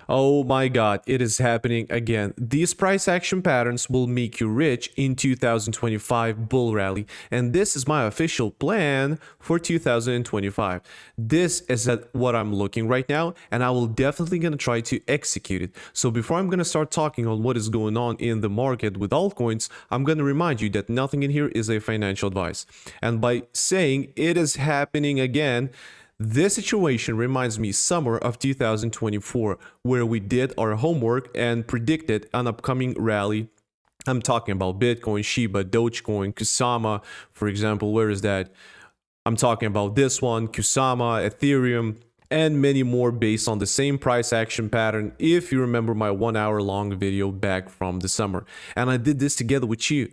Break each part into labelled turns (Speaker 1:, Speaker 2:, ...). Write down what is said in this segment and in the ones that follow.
Speaker 1: Oh my god, it is happening again. These price action patterns will make you rich in 2025 bull rally, and this is my official plan for 2025. This is at what I'm looking right now, and I will definitely gonna try to execute it. So before I'm gonna start talking on what is going on in the market with altcoins, I'm gonna remind you that nothing in here is a financial advice. And by saying it is happening again, this situation reminds me summer of 2024, where we did our homework and predicted an upcoming rally. I'm talking about Bitcoin, Shiba, Dogecoin, Kusama, for example. Where is that? I'm talking about this one, Kusama, Ethereum, and many more based on the same price action pattern, if you remember my 1 hour long video back from the summer. And I did this together with you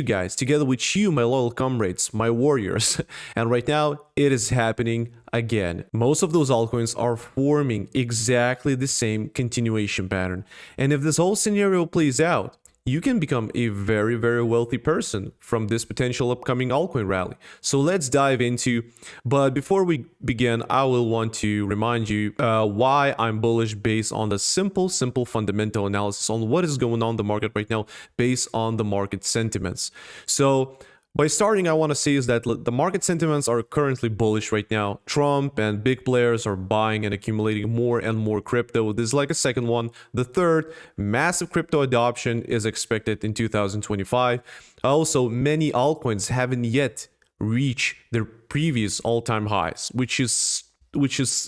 Speaker 1: guys, together with you, my loyal comrades, my warriors. And right now, it is happening again. Most of those altcoins are forming exactly the same continuation pattern. And if this whole scenario plays out, you can become a very, very wealthy person from this potential upcoming altcoin rally. So let's dive into, but before we begin, I will want to remind you why I'm bullish based on the simple fundamental analysis on what is going on in the market right now based on the market sentiments. So by starting, I want to say is that the market sentiments are currently bullish right now. Trump and big players are buying and accumulating more and more crypto. This is like a second one. The third, massive crypto adoption is expected in 2025. Also, many altcoins haven't yet reached their previous all-time highs, which is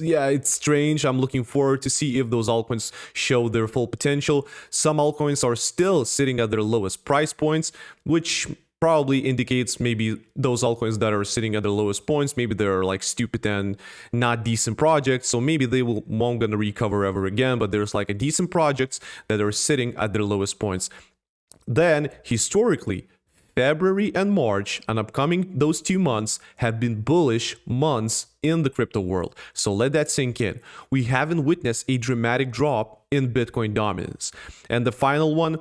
Speaker 1: yeah, it's strange. I'm looking forward to see if those altcoins show their full potential. Some altcoins are still sitting at their lowest price points, which probably indicates maybe those altcoins that are sitting at the lowest points, maybe they're like stupid and not decent projects, so maybe they won't gonna recover ever again, but there's like a decent projects that are sitting at their lowest points. Then historically, February and March and upcoming those 2 months have been bullish months in the crypto world. So let that sink in. We haven't witnessed a dramatic drop in Bitcoin dominance. And the final one,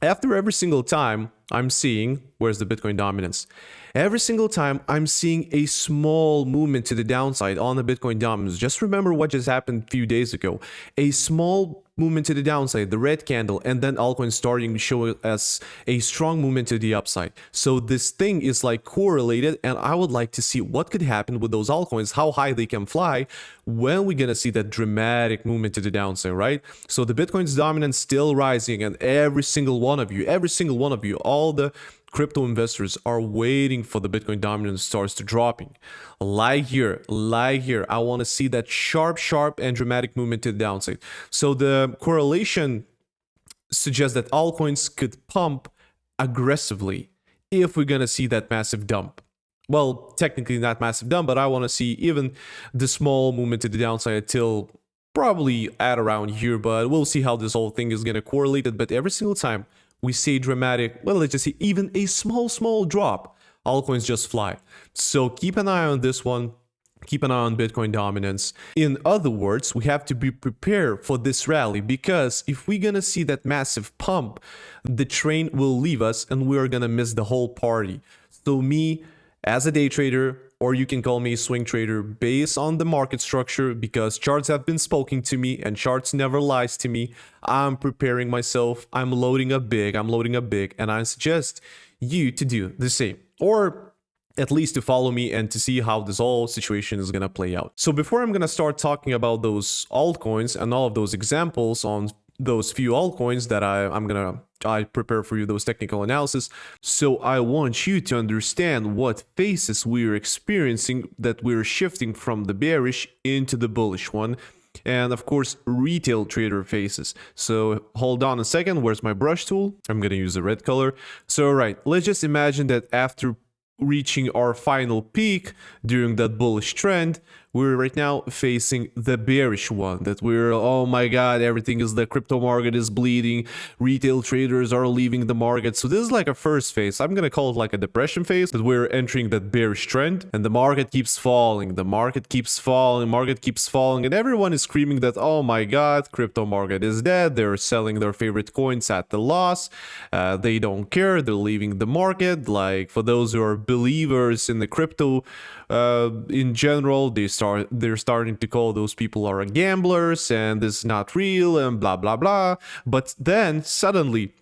Speaker 1: after every single time I'm seeing, where's the Bitcoin dominance? Every single time I'm seeing a small movement to the downside on the Bitcoin dominance. Just remember what just happened a few days ago. A small movement to the downside, the red candle, and then altcoins starting to show us a strong movement to the upside. So this thing is like correlated, and I would like to see what could happen with those altcoins, how high they can fly when we're gonna see that dramatic movement to the downside, right? So the Bitcoin's dominance still rising, and every single one of you, all the crypto investors are waiting for the Bitcoin dominance starts to dropping. Like here, I want to see that sharp and dramatic movement to the downside. So the correlation suggests that altcoins could pump aggressively if we're going to see that massive dump. Well, technically not massive dump, but I want to see even the small movement to the downside until probably at around here, but we'll see how this whole thing is going to correlate it. But every single time we see dramatic, well, let's just see even a small drop, altcoins just fly. So keep an eye on this one. Keep an eye on Bitcoin dominance. In other words, we have to be prepared for this rally, because if we're gonna see that massive pump, the train will leave us and we're gonna miss the whole party. So me, as a day trader, or you can call me a swing trader, based on the market structure, because charts have been spoken to me and charts never lies to me, I'm preparing myself, I'm loading up big, and I suggest you to do the same, or at least to follow me and to see how this whole situation is gonna play out. So before I'm gonna start talking about those altcoins and all of those examples on those few altcoins that I prepare for you, those technical analysis. So I want you to understand what phases we're experiencing, that we're shifting from the bearish into the bullish one. And of course, retail trader phases. So hold on a second, where's my brush tool? I'm gonna use a red color. So right, let's just imagine that after reaching our final peak during that bullish trend, we're right now facing the bearish one, that we're, oh my god, everything is, the crypto market is bleeding, retail traders are leaving the market. So this is like a first phase. I'm gonna call it like a depression phase, that we're entering that bearish trend, and the market keeps falling, and everyone is screaming that, oh my god, crypto market is dead, they're selling their favorite coins at the loss, they don't care, they're leaving the market. Like, for those who are believers in the crypto in general, they're starting to call those people are gamblers and this is not real and blah blah blah. But then suddenly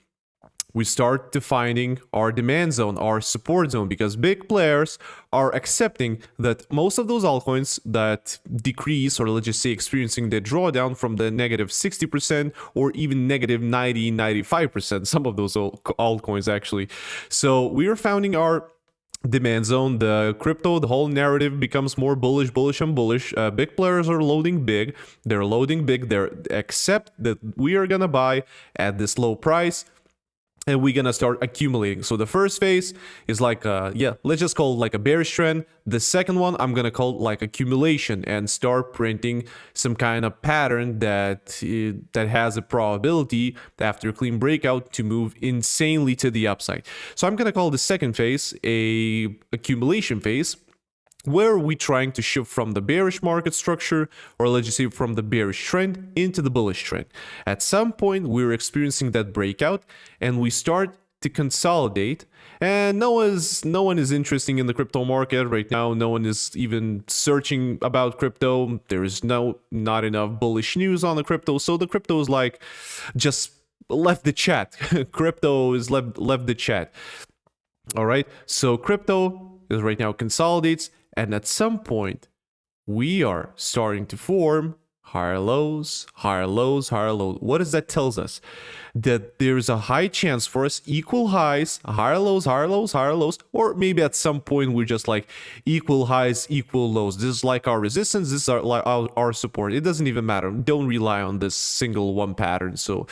Speaker 1: we start defining our demand zone, our support zone, because big players are accepting that most of those altcoins that decrease, or let's just say experiencing the drawdown from the negative 60% or even negative 90, 95%, some of those altcoins actually. So we are founding our demand zone. The crypto, the whole narrative becomes more bullish and bullish. Big players are loading big. They accept that we are gonna buy at this low price, and we're gonna start accumulating. So the first phase is like let's just call it like a bearish trend. The second one I'm gonna call like accumulation, and start printing some kind of pattern that has a probability after a clean breakout to move insanely to the upside. So I'm gonna call the second phase a accumulation phase, where we're trying to shift from the bearish market structure, or let's just say from the bearish trend into the bullish trend. At some point, we're experiencing that breakout, and we start to consolidate. And no one is interested in the crypto market right now. No one is even searching about crypto. There is not enough bullish news on the crypto, so the crypto is like just left the chat. Crypto is left the chat. All right, so crypto is right now consolidates. And at some point, we are starting to form higher lows, higher lows, higher lows. What does that tell us? That there's a high chance for us equal highs, higher lows, higher lows, higher lows, or maybe at some point we're just like equal highs, equal lows. This is like our resistance, this is our support. It doesn't even matter. Don't rely on this single one pattern. So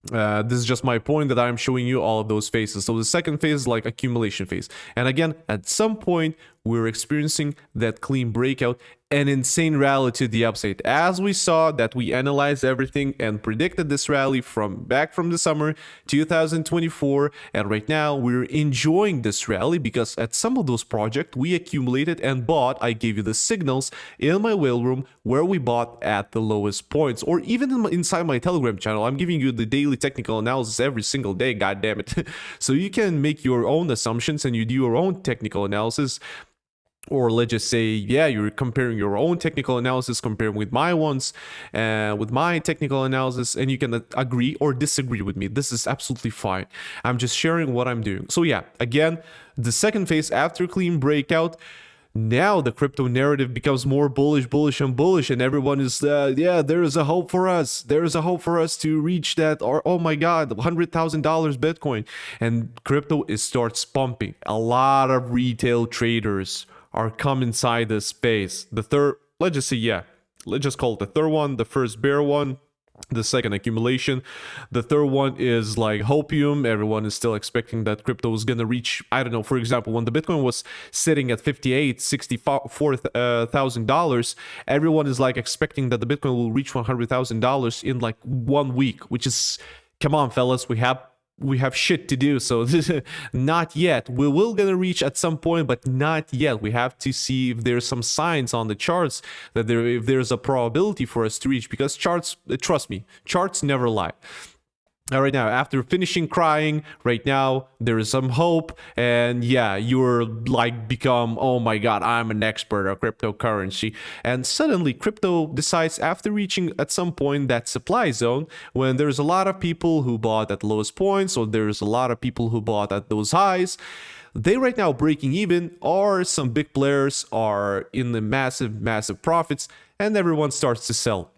Speaker 1: this is just my point that I'm showing you all of those phases. So the second phase is like accumulation phase. And again, at some point, we're experiencing that clean breakout, an insane rally to the upside. As we saw that we analyzed everything and predicted this rally back from the summer 2024. And right now we're enjoying this rally because at some of those projects we accumulated and bought. I gave you the signals in my whale room where we bought at the lowest points, or even inside my Telegram channel. I'm giving you the daily technical analysis every single day, god damn it. So you can make your own assumptions and you do your own technical analysis. Or let's just say, yeah, you're comparing your own technical analysis, comparing with my ones, with my technical analysis, and you can agree or disagree with me. This is absolutely fine. I'm just sharing what I'm doing. So yeah, again, the second phase after clean breakout, now the crypto narrative becomes more bullish, and everyone is, yeah, there is a hope for us. There is a hope for us to reach that, or oh my God, $100,000 Bitcoin. And crypto starts pumping. A lot of retail traders are come inside this space. The third, let's just say, yeah, let's just call it the third one, the first bear one, the second accumulation. The third one is like hopium. Everyone is still expecting that crypto is gonna reach, I don't know, for example, when the Bitcoin was sitting at $64,000, everyone is like expecting that the Bitcoin will reach $100,000 in like 1 week, which is, come on, fellas, we have shit to do. So this not yet. We will gonna reach at some point, but not yet. We have to see if there's some signs on the charts that if there's a probability for us to reach, because charts, trust me, charts never lie. Right now, after finishing crying, right now there is some hope, and yeah, you're like become, oh my God, I'm an expert of cryptocurrency. And suddenly crypto decides, after reaching at some point that supply zone, when there's a lot of people who bought at lowest points, or there's a lot of people who bought at those highs, they right now breaking even, or some big players are in the massive profits, and everyone starts to sell.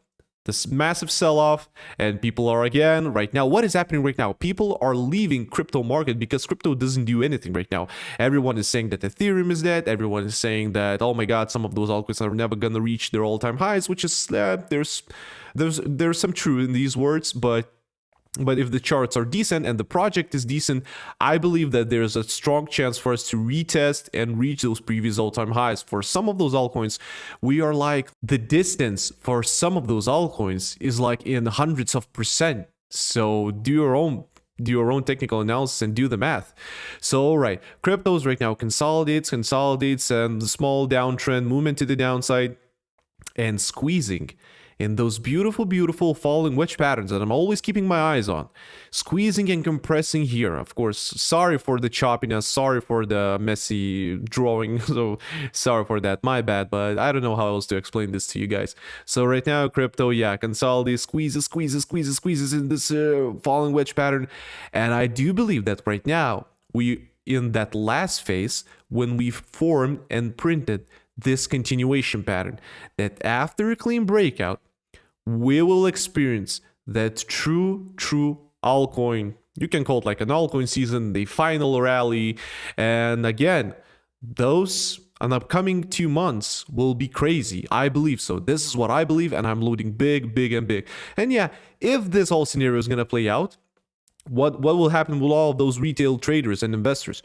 Speaker 1: This massive sell-off, and people are again right now, what is happening right now? People are leaving crypto market because crypto doesn't do anything right now. Everyone is saying that Ethereum is dead. Everyone is saying that, oh my God, some of those altcoins are never gonna reach their all-time highs, which is there's some truth in these words, but if the charts are decent and the project is decent, I believe that there's a strong chance for us to retest and reach those previous all-time highs. For some of those altcoins, we are like, the distance for some of those altcoins is like in hundreds of %. So do your own technical analysis and do the math. So all right, cryptos right now consolidates, and the small downtrend movement to the downside and squeezing in those beautiful, beautiful falling wedge patterns that I'm always keeping my eyes on. Squeezing and compressing here. Of course, sorry for the choppiness, sorry for the messy drawing, so sorry for that, my bad, but I don't know how else to explain this to you guys. So right now, crypto, yeah, consolidate, squeezes in this falling wedge pattern, and I do believe that right now, we in that last phase, when we formed and printed this continuation pattern, that after a clean breakout, we will experience that true altcoin, you can call it like an altcoin season, the final rally. And again, those an upcoming 2 months will be crazy. I believe so. This is what I believe, and I'm loading big. And yeah, if this whole scenario is gonna play out, what will happen with all of those retail traders and investors?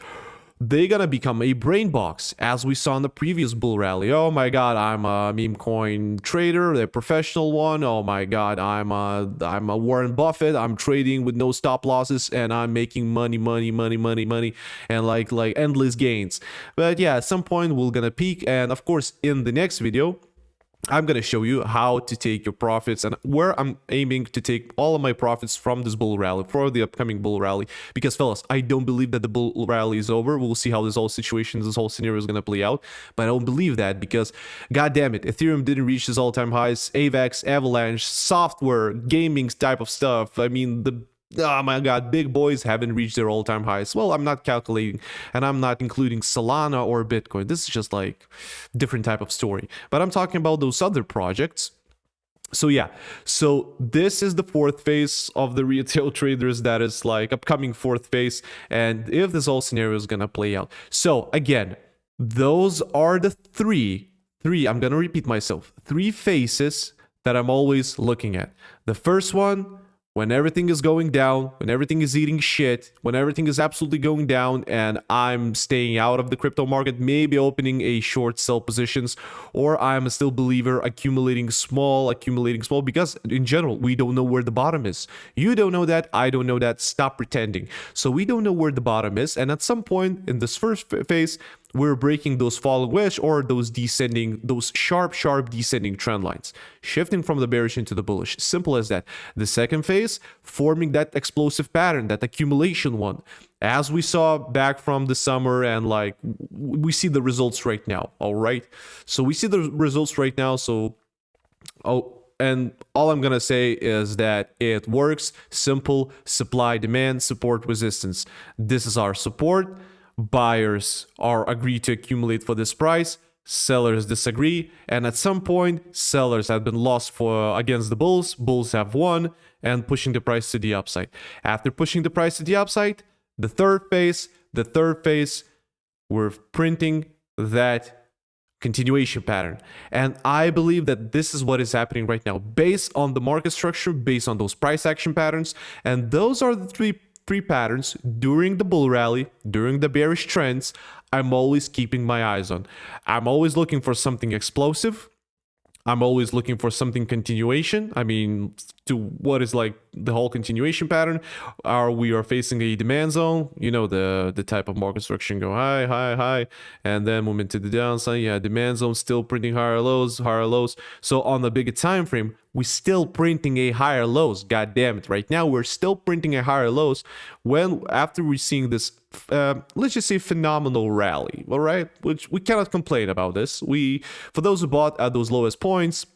Speaker 1: They're gonna become a brain box, as we saw in the previous bull rally. Oh my god, I'm a meme coin trader, a professional one. Oh my god, I'm a Warren Buffett. I'm trading with no stop losses, and I'm making money, and like endless gains. But yeah, at some point we're gonna peak, and of course, in the next video, I'm going to show you how to take your profits and where I'm aiming to take all of my profits from this bull rally, for the upcoming bull rally. Because fellas, I don't believe that the bull rally is over. We'll see how this whole situation, this whole scenario is going to play out. But I don't believe that, because god damn it, Ethereum didn't reach its all-time highs. AVAX, Avalanche, software, gaming type of stuff. I mean, oh my god, big boys haven't reached their all-time highs. Well, I'm not calculating, and I'm not including Solana or Bitcoin. This is just like different type of story. But I'm talking about those other projects. So yeah, so this is the fourth phase of the retail traders. That is like upcoming fourth phase. And if this whole scenario is gonna play out. So again, those are the three, I'm gonna repeat myself, 3 phases that I'm always looking at. The first one, when everything is going down, when everything is eating shit, when everything is absolutely going down, and I'm staying out of the crypto market, maybe opening a short sell positions, or I'm a still believer accumulating small, because in general, we don't know where the bottom is. You don't know that, I don't know that, stop pretending. So we don't know where the bottom is, and at some point in this first phase, we're breaking those falling wedge or those sharp descending trend lines, shifting from the bearish into the bullish. Simple as that. The second phase, forming that explosive pattern, that accumulation one, as we saw back from the summer, and like we see the results right now. All right, so we see the results right now. So and all I'm gonna say is that it works. Simple: supply, demand, support, resistance. This is our support. Buyers are agreed to accumulate for this price, sellers disagree, and at some point sellers have been lost against the bulls have won, and pushing the price to the upside. After pushing the price to the upside, the third phase, we're printing that continuation pattern. And I believe that this is what is happening right now, based on the market structure, based on those price action patterns. And those are the three patterns during the bull rally, during the bearish trends, I'm always keeping my eyes on. I'm always looking for something explosive. I'm always looking for something continuation. I mean, to what is like the whole continuation pattern. We are facing a demand zone, you know, the type of market structure go high, and then moving to the downside. Yeah, demand zone still printing higher lows. So on the bigger time frame, we're still printing a higher lows. God damn it. Right now, we're still printing a higher lows after we're seeing this, let's just say, phenomenal rally. All right, which we cannot complain about this. For those who bought at those lowest points,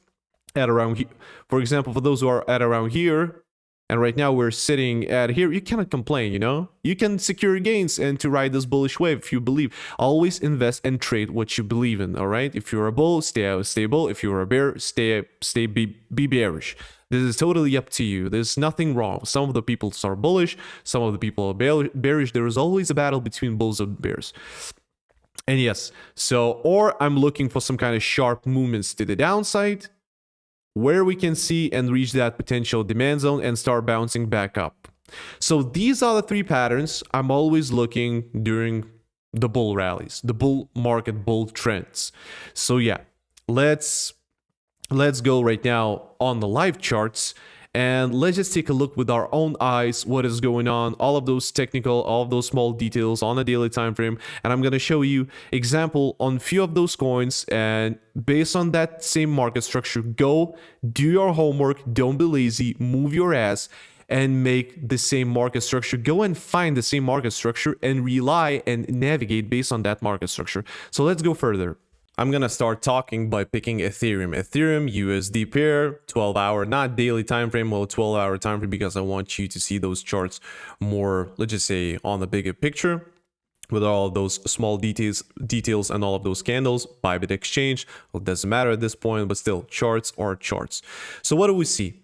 Speaker 1: at around here, for example, for those who are at around here, and right now we're sitting at here, you cannot complain, you know? You can secure gains and to ride this bullish wave if you believe. Always invest and trade what you believe in, all right? If you're a bull, stay bull. If you're a bear, be bearish. This is totally up to you. There's nothing wrong. Some of the people are bullish, some of the people are bearish. There is always a battle between bulls and bears. And yes, or I'm looking for some kind of sharp movements to the downside, where we can see and reach that potential demand zone and start bouncing back up. So these are the 3 patterns I'm always looking during the bull rallies, the bull market, bull trends. So yeah, let's go right now on the live charts And let's just take a look with our own eyes what is going on, all of those technical, all of those small details on a daily time frame. And I'm going to show you example on few of those coins, and based on that same market structure, go do your homework, don't be lazy, move your ass and make the same market structure. Go and find the same market structure and rely and navigate based on that market structure. So let's go further. I'm gonna start talking by picking Ethereum. Ethereum USD pair, 12-hour, not daily time frame, well, 12-hour time frame, because I want you to see those charts more, let's just say, on the bigger picture, with all of those small details and all of those candles. Bybit exchange, well, it doesn't matter at this point, but still, charts are charts. So what do we see?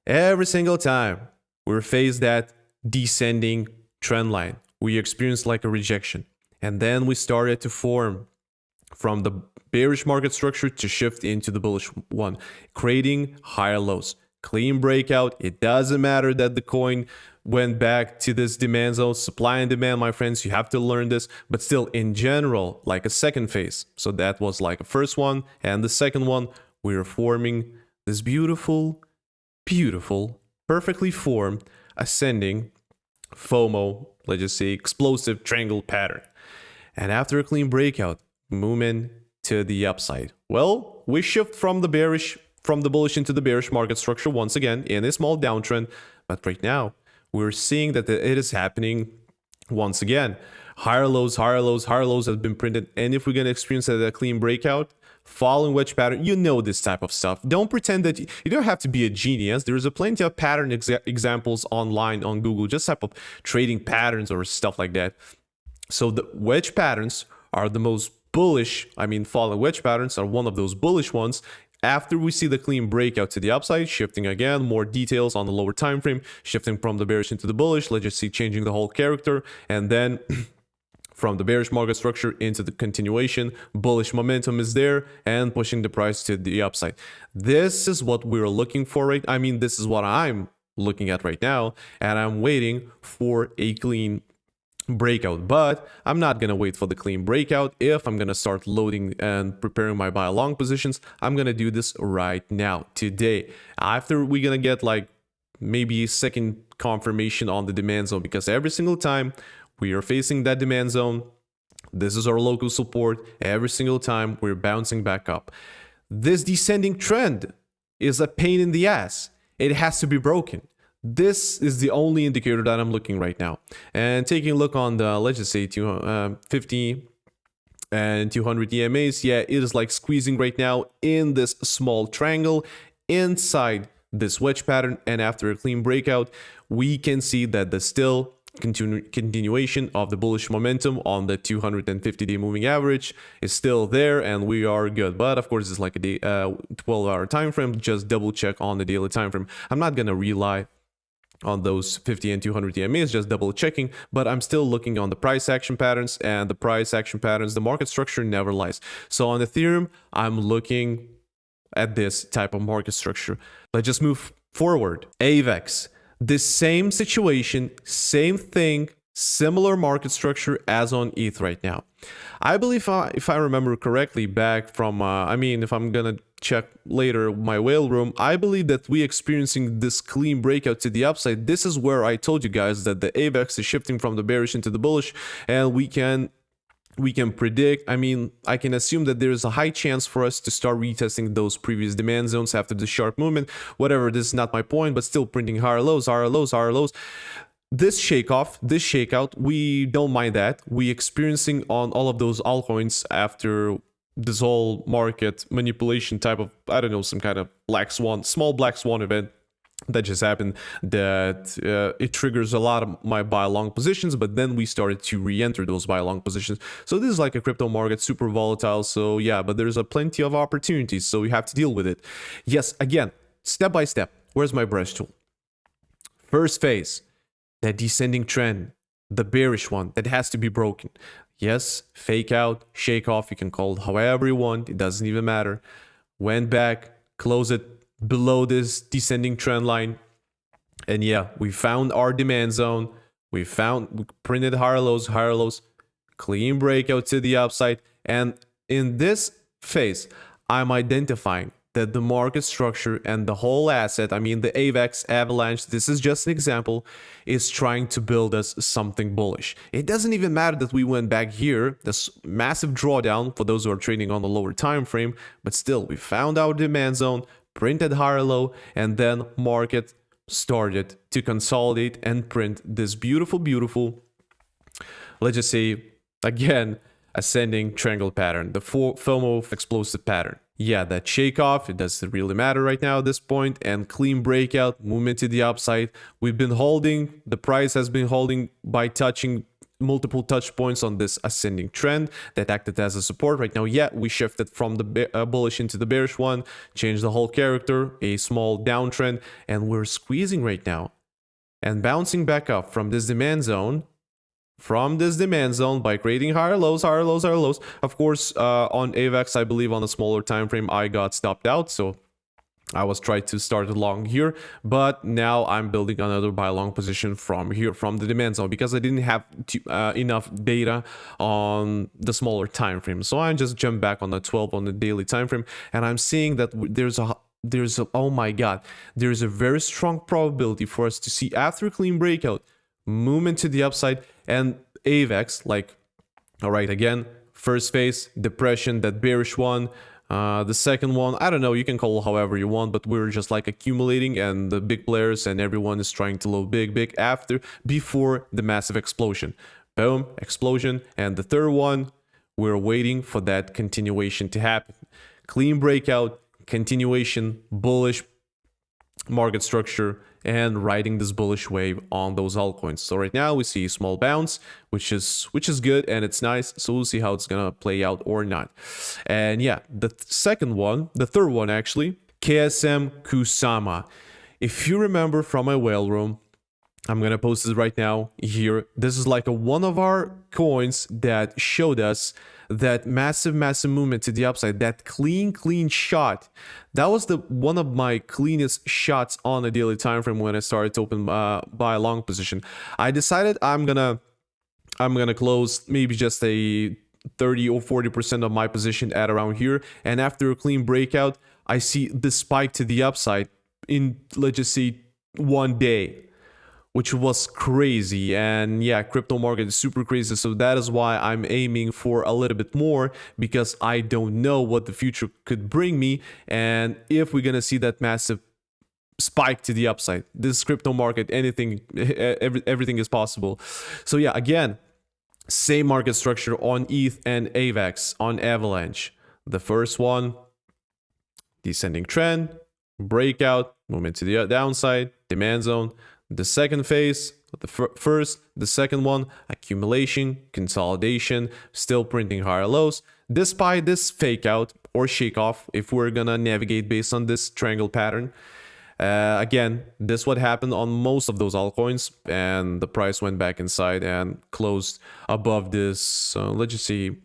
Speaker 1: Every single time we're faced that descending trend line, we experienced like a rejection, and then we started to form from the bearish market structure to shift into the bullish one, creating higher lows. Clean breakout. It doesn't matter that the coin went back to this demand zone. Supply and demand, my friends, you have to learn this. But still, in general, like a second phase. So that was like a first one. And the second one, we are forming this beautiful, perfectly formed, ascending FOMO, let's just say explosive triangle pattern. And after a clean breakout, movement to the upside. Well, we shift from the bullish into the bearish market structure once again in a small downtrend. But right now, we're seeing that it is happening once again. Higher lows have been printed. And if we're going to experience a clean breakout, following wedge pattern, you know this type of stuff. Don't pretend that you don't have to be a genius. There's a plenty of pattern examples online on Google, just type of trading patterns or stuff like that. So the wedge patterns are the most bullish. Falling wedge patterns are one of those bullish ones. After we see the clean breakout to the upside, shifting again, more details on the lower time frame, shifting from the bearish into the bullish, let's just see changing the whole character, and then from the bearish market structure into the continuation, bullish momentum is there and pushing the price to the upside. This is what we're looking for, right? This is what I'm looking at right now, and I'm waiting for a clean breakout. But I'm not gonna wait for the clean breakout. If I'm gonna start loading and preparing my buy long positions, I'm gonna do this right now, today, after we're gonna get like maybe a second confirmation on the demand zone, because every single time we are facing that demand zone, this is our local support. Every single time we're bouncing back up. This descending trend is a pain in the ass. It has to be broken. This is the only indicator that I'm looking right now. And taking a look on the, let's just say 50 and 200 EMAs, yeah, it is like squeezing right now in this small triangle inside this wedge pattern. And after a clean breakout, we can see that the still continuation of the bullish momentum on the 250-day moving average is still there, and we are good. But of course, it's like a 12-hour time frame. Just double check on the daily time frame. I'm not gonna rely on those 50 and 200 EMAs, just double checking, but I'm still looking on the price action patterns, and the price action patterns, the market structure never lies. So on Ethereum, I'm looking at this type of market structure. Let's just move forward. AVAX, the same situation, same thing, similar market structure as on ETH right now. I believe, if I remember correctly, back from, if I'm gonna check later my whale room, I believe that we experiencing this clean breakout to the upside. This is where I told you guys that the AVAX is shifting from the bearish into the bullish, and we can predict, I can assume that there's a high chance for us to start retesting those previous demand zones after the sharp movement. Whatever, this is not my point, but still printing higher lows. This shakeout, we don't mind that. We experiencing on all of those altcoins after this whole market manipulation type of, I don't know, some kind of small black swan event that just happened, that it triggers a lot of my buy long positions, but then we started to re-enter those buy long positions. So this is like a crypto market, super volatile. So yeah, but there's a plenty of opportunities, so we have to deal with it. Yes, again, step by step. Where's my brush tool? First phase, that descending trend, the bearish one that has to be broken. Yes, fake out, shake off, you can call it however you want, it doesn't even matter. Went back, close it below this descending trend line, and yeah, we found our demand zone. We printed higher lows, clean breakout to the upside. And in this phase, I'm identifying that the market structure and the whole asset, I mean the AVAX Avalanche, this is just an example, is trying to build us something bullish. It doesn't even matter that we went back here, this massive drawdown for those who are trading on the lower time frame, but still we found our demand zone, printed higher low, and then market started to consolidate and print this beautiful, let's just say, again, ascending triangle pattern, the FOMO explosive pattern. Yeah, that shake off, it doesn't really matter right now at this point, and clean breakout, movement to the upside. We've been holding, the price has been holding by touching multiple touch points on this ascending trend that acted as a support. Right now, yeah, we shifted from the bullish into the bearish one, changed the whole character, a small downtrend, and we're squeezing right now and bouncing back up from this demand zone by creating higher lows. Of course, on AVAX, I believe on a smaller time frame, I got stopped out, so I was trying to start long here, but now I'm building another buy long position from here, from the demand zone, because I didn't have enough data on the smaller time frame. So I just jumped back on the 12 on the daily time frame, and I'm seeing that there's a oh my god, there's a very strong probability for us to see, after clean breakout, movement to the upside, and AVAX, like, all right, again, first phase depression, that bearish one. The second one, I don't know, you can call it however you want, but we're just like accumulating, and the big players and everyone is trying to load big before the massive explosion. Boom, explosion. And the third one, we're waiting for that continuation to happen. Clean breakout, continuation, bullish market structure, and riding this bullish wave on those altcoins. So right now we see a small bounce, which is good and it's nice. So we'll see how it's gonna play out or not. And yeah, the third one actually, KSM Kusama. If you remember from my whale room, I'm gonna post this right now here. This is like one of our coins that showed us that massive movement to the upside, that clean shot. That was the one of my cleanest shots on a daily time frame when I started to open buy a long position. I decided I'm gonna close maybe just a 30 or 40% of my position at around here, and after a clean breakout, I see the spike to the upside in, let's just say, 1 day, which was crazy. And yeah, crypto market is super crazy, so that is why I'm aiming for a little bit more, because I don't know what the future could bring me, and if we're gonna see that massive spike to the upside. This crypto market, everything is possible. So yeah, again, same market structure on ETH and AVAX, on Avalanche. The first one, descending trend, breakout, movement to the downside, demand zone. The second phase, the second one, accumulation, consolidation, still printing higher lows, despite this fake out or shake off, if we're gonna navigate based on this triangle pattern. Again, this what happened on most of those altcoins, and the price went back inside and closed above this, let's just see,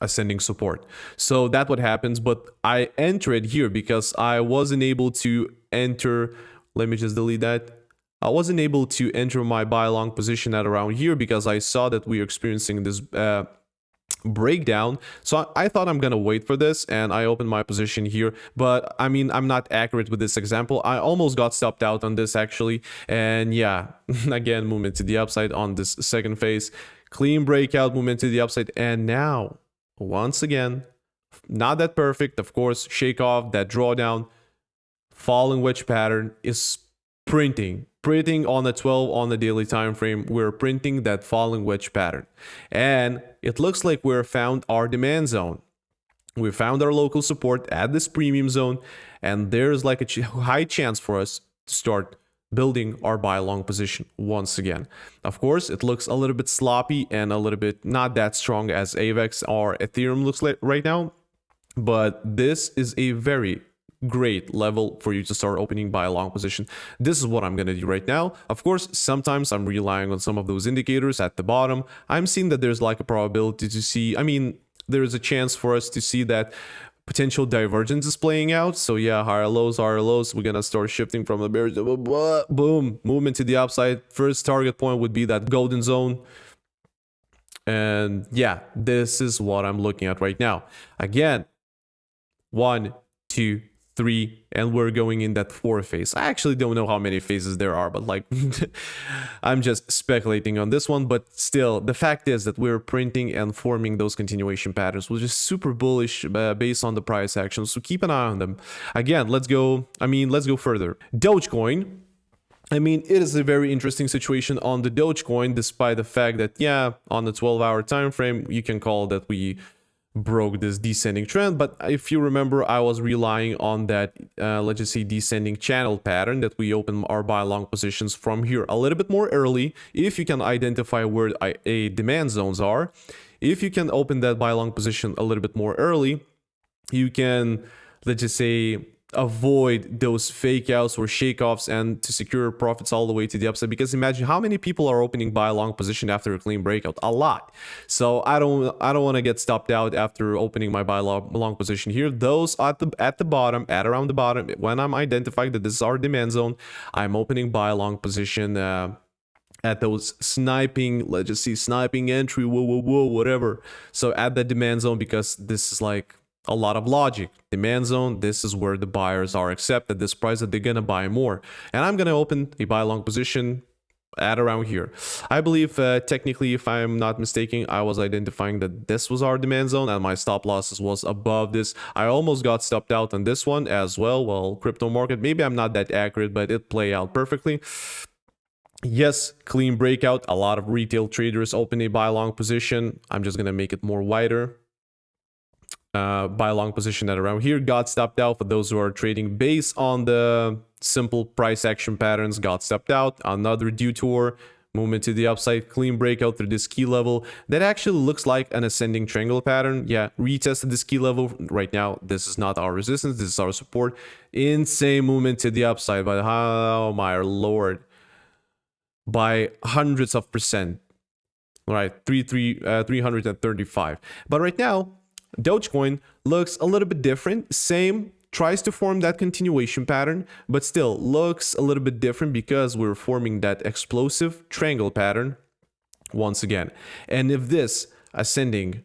Speaker 1: ascending support. So that's what happens, but I entered here because I wasn't able to enter, let me just delete that. I wasn't able to enter my buy long position at around here because I saw that we are experiencing this breakdown. So I thought I'm gonna wait for this, and I opened my position here. But I mean, I'm not accurate with this example. I almost got stopped out on this actually. And yeah, again, movement to the upside on this second phase, clean breakout, movement to the upside, and now once again, not that perfect, of course, shake off, that drawdown, falling wedge pattern is printing on the 12 on the daily time frame. We're printing that falling wedge pattern, and it looks like we're found our demand zone. We found our local support at this premium zone, and there's like a high chance for us to start building our buy long position once again. Of course, it looks a little bit sloppy and a little bit not that strong as AVAX or Ethereum looks like right now, but this is a very great level for you to start opening buy long position. This is what I'm gonna do right now. Of course, sometimes I'm relying on some of those indicators at the bottom. I'm seeing that there's like a probability to see, I mean, there's a chance for us to see that potential divergence is playing out. So yeah, higher lows, we're gonna start shifting from the bearish, boom, movement to the upside. First target point would be that golden zone. And yeah, this is what I'm looking at right now. Again, 1, 2, 3, and we're going in that 4th phase. I actually don't know how many phases there are, but like I'm just speculating on this one. But still, the fact is that we're printing and forming those continuation patterns, which is super bullish based on the price action. So keep an eye on them. Again, let's go further. Dogecoin. I mean, it is a very interesting situation on the Dogecoin, despite the fact that, yeah, on the 12-hour time frame, you can call that we broke this descending trend. But if you remember, I was relying on that, let's just say, descending channel pattern that we open our buy long positions from here a little bit more early. If you can identify where a demand zones are, if you can open that buy long position a little bit more early, you can, let's just say, avoid those fake outs or shake-offs and to secure profits all the way to the upside. Because imagine how many people are opening buy long position after a clean breakout. A lot. So I don't want to get stopped out after opening my buy long position here. Those at the bottom, at around the bottom, when I'm identifying that this is our demand zone, I'm opening buy long position at those sniping, let's just see, sniping entry, whatever. So at the demand zone, because this is like a lot of logic. Demand zone, this is where the buyers are accepted this price that they're gonna buy more, and I'm gonna open a buy long position at around here. I believe technically, if I'm not mistaken, I was identifying that this was our demand zone and my stop losses was above this. I almost got stopped out on this one as well. Well, crypto market, maybe I'm not that accurate, but it played out perfectly. Yes, clean breakout. A lot of retail traders open a buy long position. I'm just gonna make it more wider. Buy long position at around here, got stopped out. For those who are trading based on the simple price action patterns, got stopped out. Another detour, movement to the upside, clean breakout through this key level that actually looks like an ascending triangle pattern. Yeah, retested this key level. Right now, this is not our resistance, this is our support. Insane movement to the upside, but oh my lord, by hundreds of percent. All right, 335. But right now, Dogecoin looks a little bit different. Same, tries to form that continuation pattern, but still looks a little bit different because we're forming that explosive triangle pattern once again. And if this ascending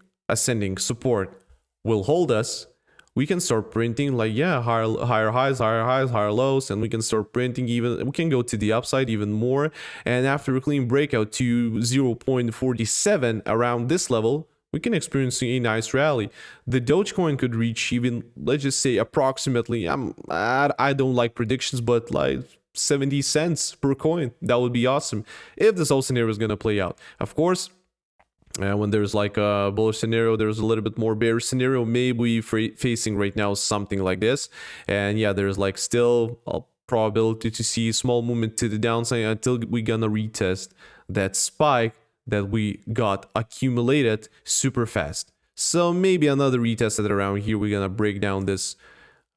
Speaker 1: support will hold us, we can start printing like, yeah, higher highs, higher lows, and we can start printing even, we can go to the upside even more. And after a clean breakout to 0.47 around this level, we can experience a nice rally. The Dogecoin could reach even, let's just say, approximately, I don't like predictions, but like 70 cents per coin. That would be awesome if this whole scenario is going to play out. Of course, when there's like a bullish scenario, there's a little bit more bearish scenario. Maybe facing right now something like this. And yeah, there's like still a probability to see small movement to the downside until we're going to retest that spike that we got accumulated super fast. So maybe another retest at around here. We're gonna break down this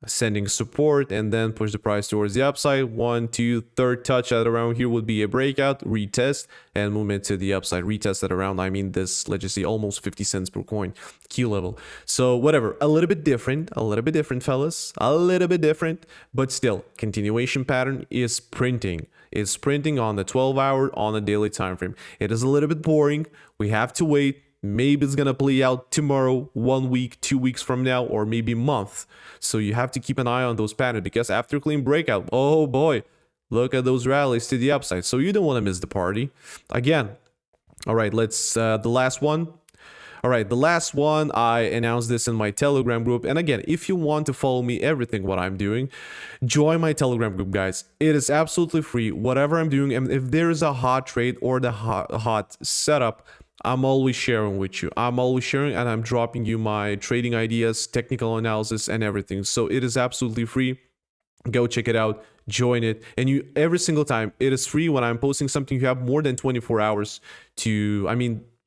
Speaker 1: ascending support and then push the price towards the upside. 1, 2, third touch at around here would be a breakout, retest, and movement to the upside. Retest at around, I mean this, let's just say almost 50 cents per coin, key level. So whatever, a little bit different, fellas, a little bit different, but still, continuation pattern is printing. It's printing on the 12-hour, on the daily time frame. It is a little bit boring. We have to wait. Maybe it's gonna play out tomorrow, 1 week, 2 weeks from now, or maybe a month. So you have to keep an eye on those patterns, because after clean breakout, oh boy, look at those rallies to the upside. So you don't want to miss the party. Again, all right, let's the last one. All right, the last one, I announced this in my Telegram group. And again, if you want to follow me, everything what I'm doing, join my Telegram group, guys. It is absolutely free. Whatever I'm doing, and if there is a hot trade or the hot setup, I'm always sharing with you. I'm always sharing, and I'm dropping you my trading ideas, technical analysis, and everything. So it is absolutely free. Go check it out, join it, and you every single time it is free. When I'm posting something, you have more than 24 hours to,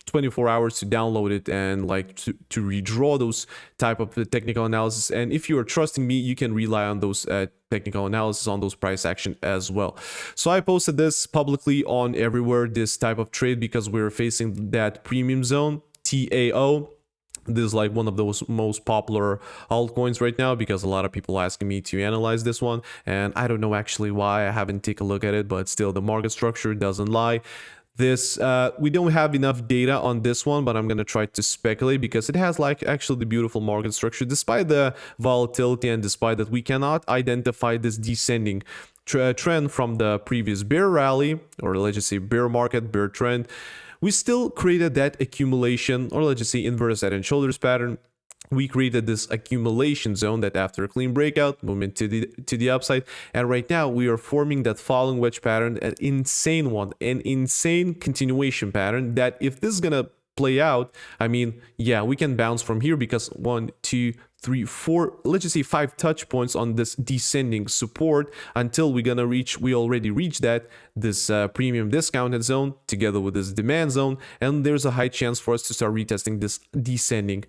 Speaker 1: 24 hours to download it and like to redraw those type of technical analysis. And if you are trusting me, you can rely on those technical analysis on those price action as well. So I posted this publicly on everywhere, this type of trade, because we're facing that premium zone, TAO. This is like one of those most popular altcoins right now, because a lot of people are asking me to analyze this one, and I don't know actually why. I haven't taken a look at it, but still the market structure doesn't lie. This we don't have enough data on this one, but I'm gonna try to speculate because it has like actually the beautiful market structure despite the volatility, and despite that we cannot identify this descending trend from the previous bear rally, or let's just say bear market, bear trend. We still created that accumulation, or let's just say inverse head and shoulders pattern. We created this accumulation zone that after a clean breakout, movement to the upside, and right now we are forming that falling wedge pattern, an insane one, an insane continuation pattern that if this is gonna play out, I mean, yeah, we can bounce from here because 1, 2, 3, 4, let's just say 5 touch points on this descending support until we're gonna reach, we already reached that, this premium discounted zone together with this demand zone, and there's a high chance for us to start retesting this descending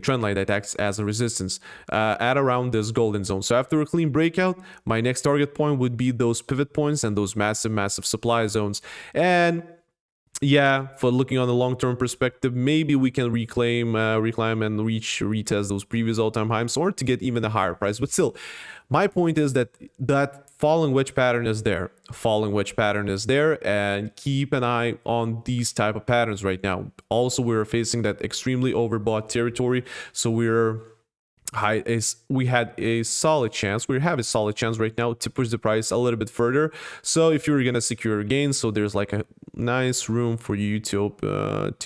Speaker 1: trend line that acts as a resistance at around this golden zone. So after a clean breakout, my next target point would be those pivot points and those massive supply zones. And yeah, for looking on the long-term perspective, maybe we can reclaim and retest those previous all-time highs, or to get even a higher price. But still, my point is that that falling wedge pattern is there. Falling wedge pattern is there, and keep an eye on these type of patterns right now. Also, we're facing that extremely overbought territory, so we have a solid chance right now to push the price a little bit further. So if you're gonna secure gains, so there's like a nice room for you to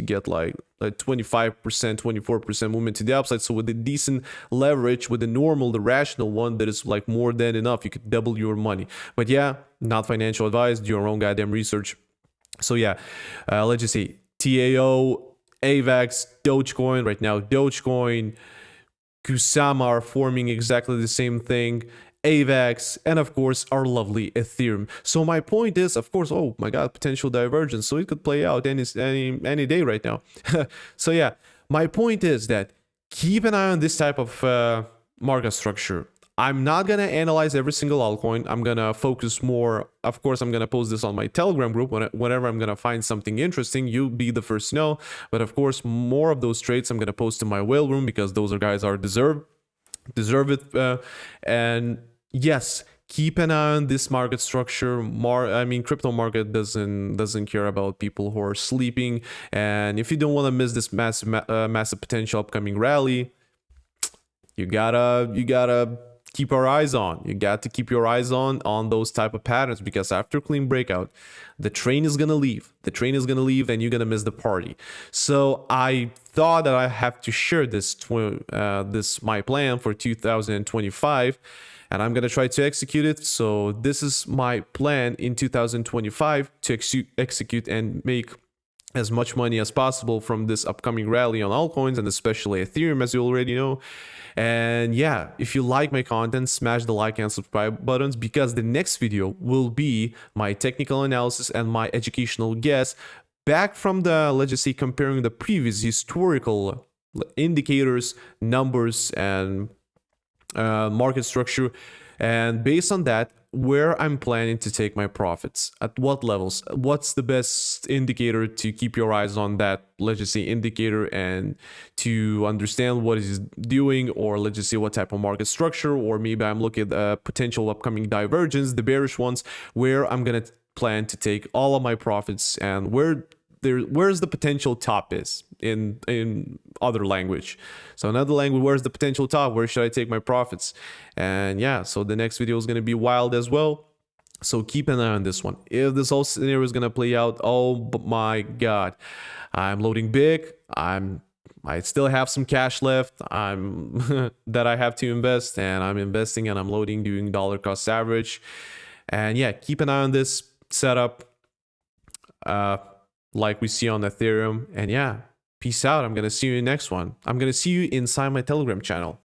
Speaker 1: get like a 25%, 24% movement to the upside. So with a decent leverage, with the rational one, that is like more than enough, you could double your money. But yeah, not financial advice, do your own goddamn research. So yeah, let's just see, TAO, AVAX, Dogecoin right now, Dogecoin, Kusama are forming exactly the same thing, AVAX, and of course our lovely Ethereum. So my point is, of course, oh my god, potential divergence, so it could play out any day right now. So yeah, my point is that keep an eye on this type of market structure. I'm not gonna analyze every single altcoin. I'm gonna focus more. Of course, I'm gonna post this on my Telegram group whenever I'm gonna find something interesting. You'll be the first to know. But of course, more of those trades I'm gonna post in my whale room because those guys are deserve it. And yes, keep an eye on this market structure. I mean, crypto market doesn't care about people who are sleeping. And if you don't want to miss this massive potential upcoming rally, you gotta keep our eyes on. You got to keep your eyes on those type of patterns, because after clean breakout, the train is gonna leave. The train is gonna leave, and you're gonna miss the party. So I thought that I have to share this my plan for 2025, and I'm gonna try to execute it. So this is my plan in 2025 to execute and make as much money as possible from this upcoming rally on altcoins, and especially Ethereum, as you already know. And yeah, if you like my content, smash the like and subscribe buttons, because the next video will be my technical analysis and my educational guess back from the, let's just say, comparing the previous historical indicators, numbers, and market structure, and based on that, where I'm planning to take my profits, at what levels, what's the best indicator to keep your eyes on, that, let's just say, indicator, and to understand what it's doing, or let's just say what type of market structure, or maybe I'm looking at potential upcoming divergence, the bearish ones, where I'm gonna plan to take all of my profits, and where's the potential top is in other language. So another language, where's the potential top, where should I take my profits? And yeah, so the next video is going to be wild as well, so keep an eye on this one. If this whole scenario is going to play out, oh my god, I'm loading big. I still have some cash left that I have to invest, and I'm investing, and I'm loading, doing dollar cost average. And yeah, keep an eye on this setup, like we see on Ethereum. And yeah, peace out. I'm gonna see you in the next one. I'm gonna see you inside my Telegram channel.